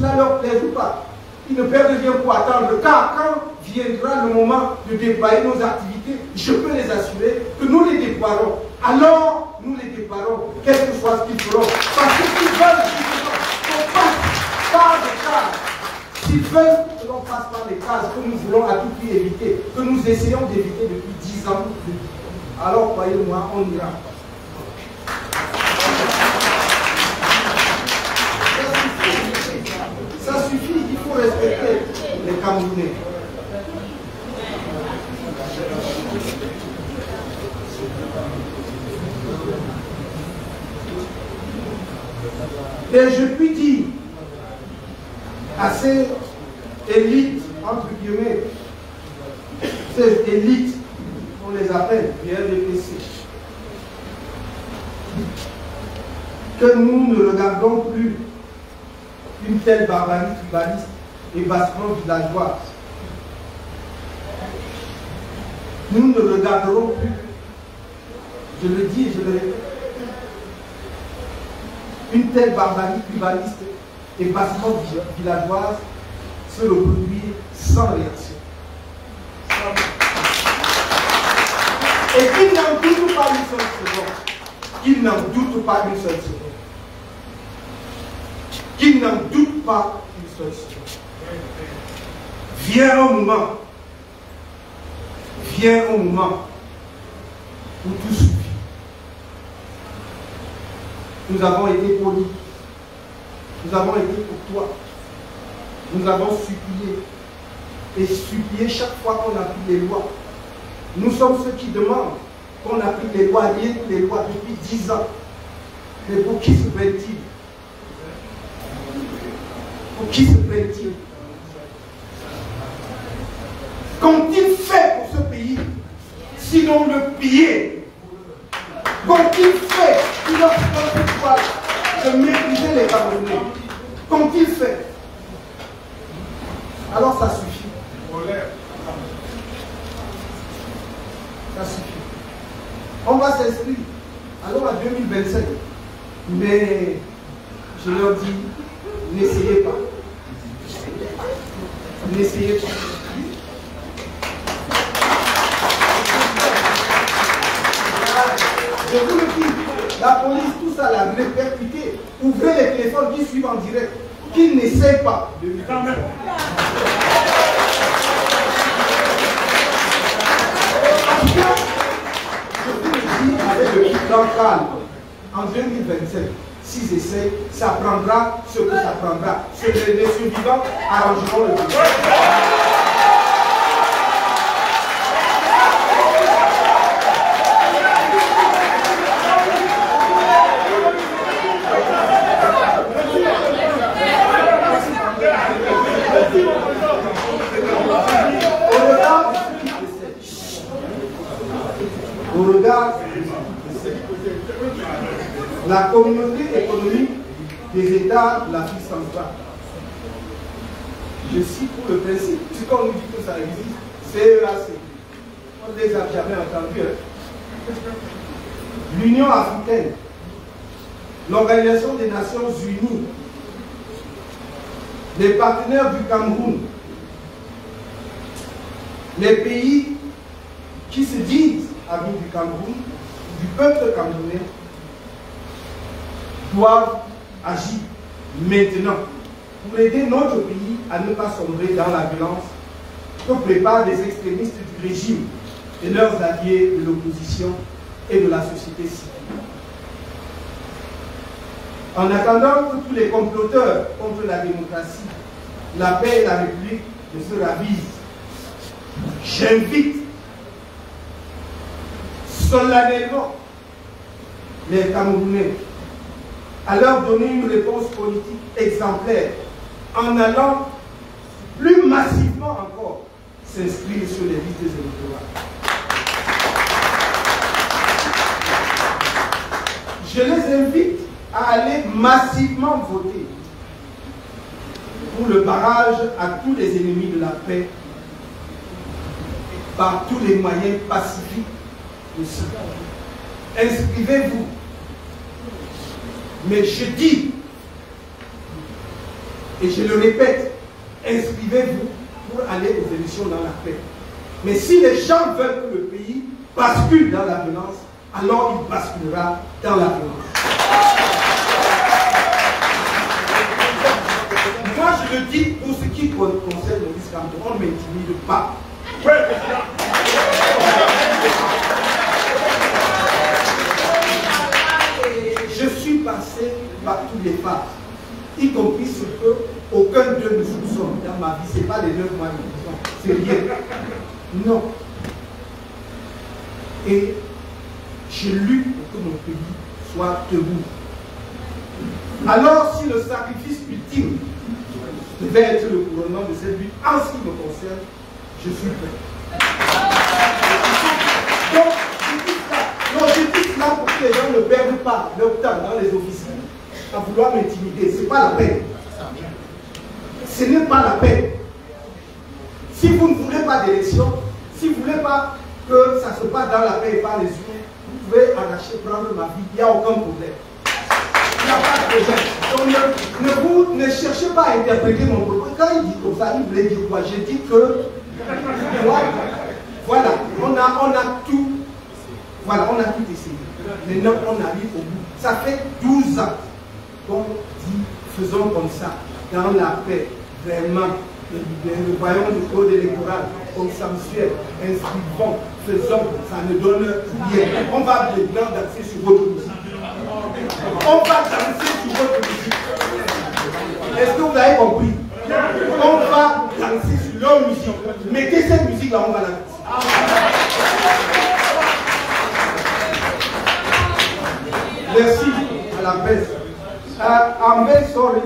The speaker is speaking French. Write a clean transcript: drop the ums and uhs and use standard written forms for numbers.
cela leur plaise ou pas. Ils ne perdent rien pour attendre, car quand viendra le moment de déployer nos activités, je peux les assurer que nous les déploierons. Alors, nous les déploierons, quel que soit ce qu'ils feront. Parce que s'ils veulent qu'on passe par des cases, s'ils veulent que l'on passe par des cases que nous voulons à tout prix éviter, que nous essayons d'éviter depuis 10 ans, alors croyez-moi, on ira. Ça suffit, il faut respecter les Camerounais. Et je puis dire à ces élites, entre guillemets, ces élites, on les appelle RDPC, que nous ne regardons plus une telle barbarie tribaliste et bassement villageoise. Nous ne regarderons plus, je le dis et je le répète, une telle barbarie tribaliste et bassement villageoise se reproduire sans réaction. Et qu'il n'en doute pas une seule seconde. Qu'il n'en doute pas une seule seconde. Qu'il n'en doute pas une seule seconde. Vient un moment où tout suffit. Nous avons été polis, nous avons été courtois, nous avons supplié, et supplié chaque fois qu'on applique les lois. Nous sommes ceux qui demandent qu'on applique les lois, rien que les lois depuis 10 ans. Mais pour qui se prennent-ils? Pour qui se prennent-ils? Qu'ont-ils fait pour ce pays, sinon le piller? Qu'ont-ils fait pour leur pouvoir de mépriser les Camerounais? Qu'ont-ils fait? Alors ça suffit. Ça suffit. On va s'inscrire. Alors à 2025. Mais je leur dis, n'essayez pas. N'essayez pas. Je vous le dis, la police, tout ça, la répercuté. Ouvrez les téléphones qui suivent en direct. Qu'ils n'essayent pas de lui faire même. Je vous le dis avec le plan calme. En 2025, s'ils essayent, ça prendra ce que ça prendra. Les survivants arrangeront le problème. Au regard de la communauté économique des États de l'Afrique centrale, je cite pour le principe, puisqu'on nous dit que ça existe, CEAC. On ne les a jamais entendus. L'Union africaine, l'Organisation des Nations Unies, les partenaires du Cameroun, les pays qui se disent amis du Cameroun, du peuple camerounais, doivent agir maintenant pour aider notre pays à ne pas sombrer dans la violence que préparent les extrémistes du régime et leurs alliés de l'opposition et de la société civile. En attendant que tous les comploteurs contre la démocratie, la paix et la République ne se ravisent, j'invite solennellement les Camerounais à leur donner une réponse politique exemplaire en allant plus massivement encore s'inscrire sur les listes électorales. Je les invite à aller massivement voter pour le barrage à tous les ennemis de la paix par tous les moyens pacifiques aussi. Inscrivez-vous. Mais je dis, Et je le répète, inscrivez-vous pour aller aux élections dans la paix. Mais si les gens veulent que le pays bascule dans la violence, alors il basculera dans la violence. Moi, je le dis pour ce qui concerne Maurice Kamto, on ne m'intimide pas. Je suis passé par tous les phases, y compris ce que aucun d'eux ne soupçonne dans ma vie. Ce n'est pas les 9 mois de prison, c'est rien. Non. Et je lutte pour que mon pays soit debout. Alors, si le sacrifice ultime devait être le couronnement de cette lutte, en ce qui me concerne, je suis prêt. Donc, je dis cela pour que les gens ne perdent pas leur temps dans les officines à vouloir m'intimider. Ce n'est pas la peine. Ce n'est pas la peine. Si vous ne voulez pas d'élection, si vous ne voulez pas que ça se passe dans la paix et pas les urnes, vous pouvez arracher, prendre ma vie, il n'y a aucun problème. Il n'y a pas de problème. Donc ne cherchez pas à interpréter mon propos. Quand il dit comme ça, il voulait dire quoi? J'ai dit que voilà, on a tout. Voilà, on a tout essayé. Maintenant, on arrive au bout. Ça fait 12 ans qu'on dit, faisons comme ça, dans la paix, vraiment. Nous voyons le code électoral consensuel, inscrivons, faisons, ça ne donne rien. On va maintenant danser sur votre musique. On va danser sur votre musique. Est-ce que vous avez compris? On va danser sur leur musique. Mettez cette musique-là, on va la danser. Merci à la presse. I'm very sorry.